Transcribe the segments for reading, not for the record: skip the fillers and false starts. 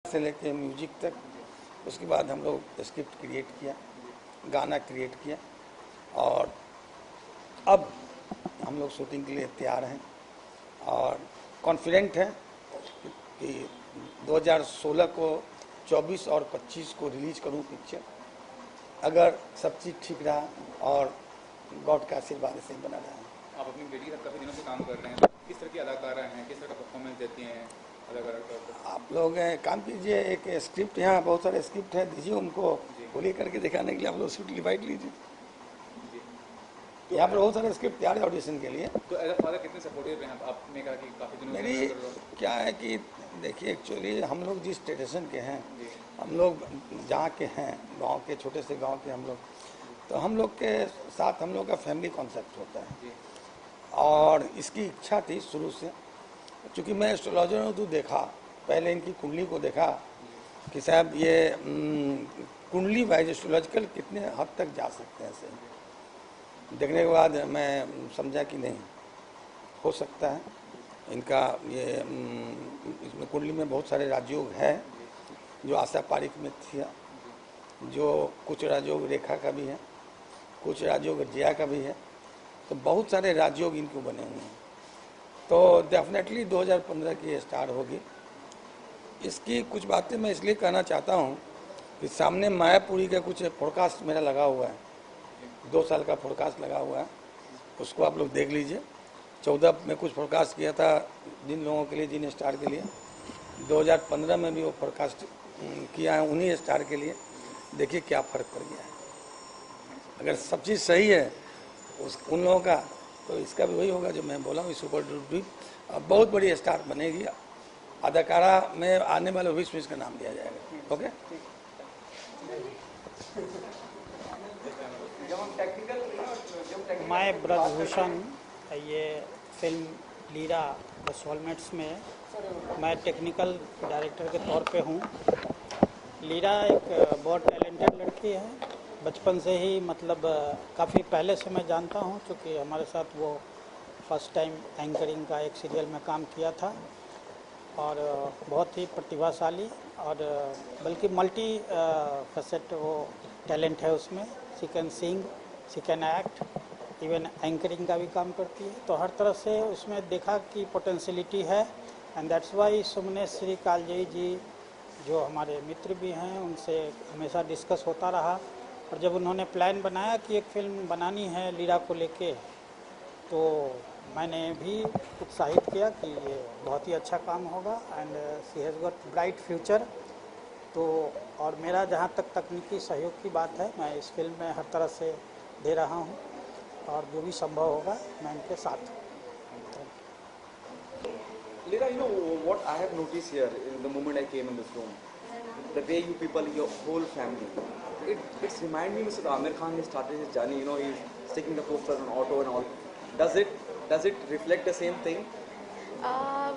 से लेके म्यूजिक तक। उसके बाद हम लोग स्क्रिप्ट क्रिएट किया, गाना क्रिएट किया और अब हम लोग शूटिंग के लिए तैयार हैं और कॉन्फिडेंट हैं कि 2016 को 24 और 25 को रिलीज करूं पिक्चर, अगर सब चीज़ ठीक रहा और गॉड का आशीर्वाद से बना रहा है। आप अपनी बेटी के साथ काफ़ी दिनों से काम कर रहे हैं, तो किस तरह की अदाकारा हैं, किस तरह का परफॉर्मेंस देती हैं अदाकारा? आप लोग काम कीजिए, एक स्क्रिप्ट, यहाँ बहुत सारे स्क्रिप्ट है, दीजिए उनको, बोलिए करके दिखाने के लिए आप लोग शूट डिवाइड लीजिए। यहाँ पर बहुत सारे स्क्रिप्ट तैयार है ऑडिशन के लिए। तो एज अ फादर कितने सपोर्टिव हैं? आपने कहा कि काफ़ी दिनों से मेरी क्या है कि देखिए, एक्चुअली हम लोग जिस ट्रेडिशन के हैं, हम लोग जहाँ के हैं, गांव के, छोटे से गांव के हम लोग, तो हम लोग के साथ हम लोग का फैमिली कॉन्सेप्ट होता है और इसकी इच्छा थी शुरू से। चूँकि मैं एस्ट्रोलॉजर हूँ तो देखा, पहले इनकी कुंडली को देखा कि साहब ये कुंडली वाइज एस्ट्रोलॉजिकल कितने हद तक जा सकते हैं। ऐसे देखने के बाद मैं समझा कि नहीं हो सकता है इनका ये इसमें कुंडली में बहुत सारे राजयोग है जो आशा पारिक में थी, जो कुछ राजयोग रेखा का भी है, कुछ राजयोग जया का भी है, तो बहुत सारे राजयोग इनको बने हुए हैं। तो डेफिनेटली 2015 की स्टार्ट होगी। इसकी कुछ बातें मैं इसलिए कहना चाहता हूँ कि सामने मायापुरी का कुछ फोरकास्ट मेरा लगा हुआ है, 2 साल का फोरकास्ट लगा हुआ है, उसको आप लोग देख लीजिए। 14 में कुछ फोरकास्ट किया था जिन लोगों के लिए, जिन स्टार के लिए। 2015 में भी वो फोरकास्ट किया है उन्हीं स्टार के लिए। देखिए क्या फ़र्क पड़ गया है। अगर सब चीज़ सही है उन लोगों का, तो इसका भी वही होगा जो मैं बोला हूँ। सुपर डुपर बहुत बड़ी स्टार बनेगी। अदाकारा में आने वाले विश का नाम दिया जाएगा। ओके। मैं ब्रजभूषण, ये फिल्म लीरा द सोलमेट्स में मैं टेक्निकल डायरेक्टर के तौर पे हूँ। लीरा एक बहुत टैलेंटेड लड़की है, बचपन से ही, मतलब काफ़ी पहले से मैं जानता हूँ, क्योंकि हमारे साथ वो फर्स्ट टाइम एंकरिंग का एक सीरियल में काम किया था और बहुत ही प्रतिभाशाली और बल्कि मल्टी फैसेट वो टैलेंट है उसमें। She can sing, she can act, even anchoring का भी काम करती है। तो हर तरह से उसमें देखा कि पोटेंशियलिटी है and that's why Sumnesh Shri कालजयी जी, जो हमारे मित्र भी हैं, उनसे हमेशा डिस्कस होता रहा। और जब उन्होंने प्लान बनाया कि एक फ़िल्म बनानी है लीरा को लेके, तो मैंने भी उत्साहित किया कि ये बहुत ही अच्छा काम होगा and she has got bright future. तो और मेरा जहाँ तक तकनीकी सहयोग की बात है, मैं इस फिल्म में हर तरह से दे रहा हूँ और जो भी संभव होगा मैं इनके साथ हूँ। Lira, you know what I have noticed here in the moment I came in this room, the way you people, your whole family, it's remind me Mr. Amir Khan has started his journey. You know, he's taking the posters on auto and all. Does it reflect the same thing?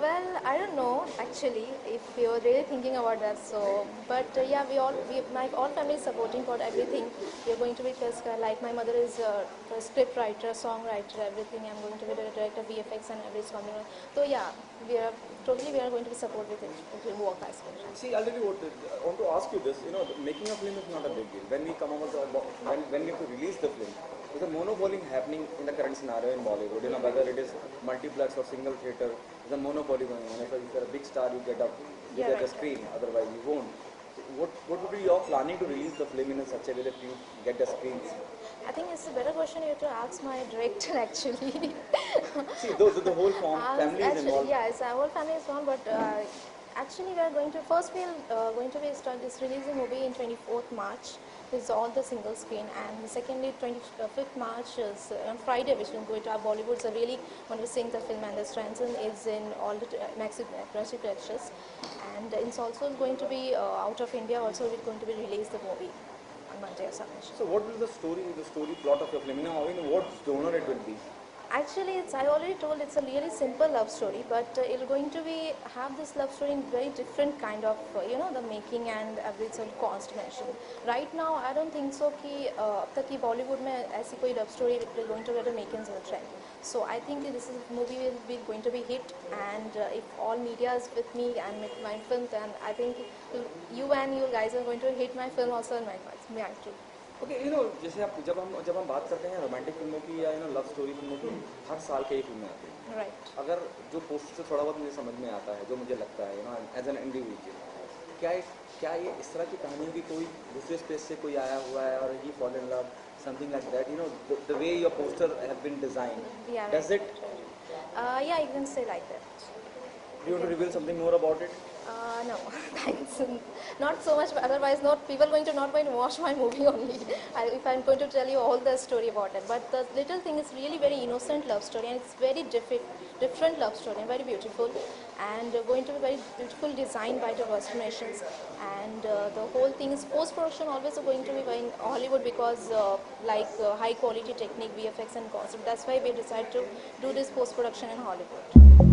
Well, I don't know actually if we were really thinking about that. So, but yeah, my all family is supporting for everything. We are going to be like my mother is a script writer, songwriter, everything. I'm going to be the director, VFX, and every song. So yeah, we are going to be supportive with it. It will work as well. See, already I want to ask you this. You know, making a film is not a big deal. When we come over when we have to release the film, there's a monopoly happening in the current scenario in Bollywood. You know, whether it is multiplex or single theater, there's a monopoly going on. If you're a big star, you get a screen. Otherwise, you won't. So what would be your planning to release the film in such a way that you get the screens? I think it's a better question you have to ask my director actually. See, the whole family is involved. Yes, our whole family is involved, but actually we are going to releasing movie in 24th March. This is all the single screen, and secondly 25th March is on Friday, which will go to our Bollywood. So really want to sing the film, and the Stranson is in all the multiplexes, and it's also going to be out of India. Also, we're going to be release the movie on Monday or something. So what will the story plot of your film? You know, what genre it will be? Actually, I already told it's a really simple love story, but it's going to be have this love story in very different kind of the making and everything consummation. Right now, I don't think so कि अब तक की Bollywood में ऐसी कोई love story is going to get a making in a trend. So I think this is movie will be going to be hit, and if all media is with me and make my film, then I think you and you guys are going to hit my film also and my acting. Okay जैसे आप जब हम बात करते हैं romantic फिल्मों की या लव स्टोरी फिल्मों की, हर साल कई फिल्में आती हैं. Right. अगर जो पोस्टर से थोड़ा बहुत मुझे समझ में आता है, जो मुझे लगता है एज एन इंडिविजुअल, क्या ये इस तरह की कहानी की कोई दूसरे स्पेस से कोई आया हुआ है और he fall in love something like that, the way your poster have been design, Yeah. Does Right. It, Yeah, you can say like that. Do you want to reveal something more about it? No, thanks. Not so much. Otherwise, not people going to not going to watch my movie only. If I'm going to tell you all the story about it, but the little thing is really very innocent love story, and it's very different love story, and very beautiful, and going to be very beautiful design by the costumations, and the whole thing is post production always going to be in Hollywood because high quality technique, VFX, and concept. That's why we decided to do this post production in Hollywood.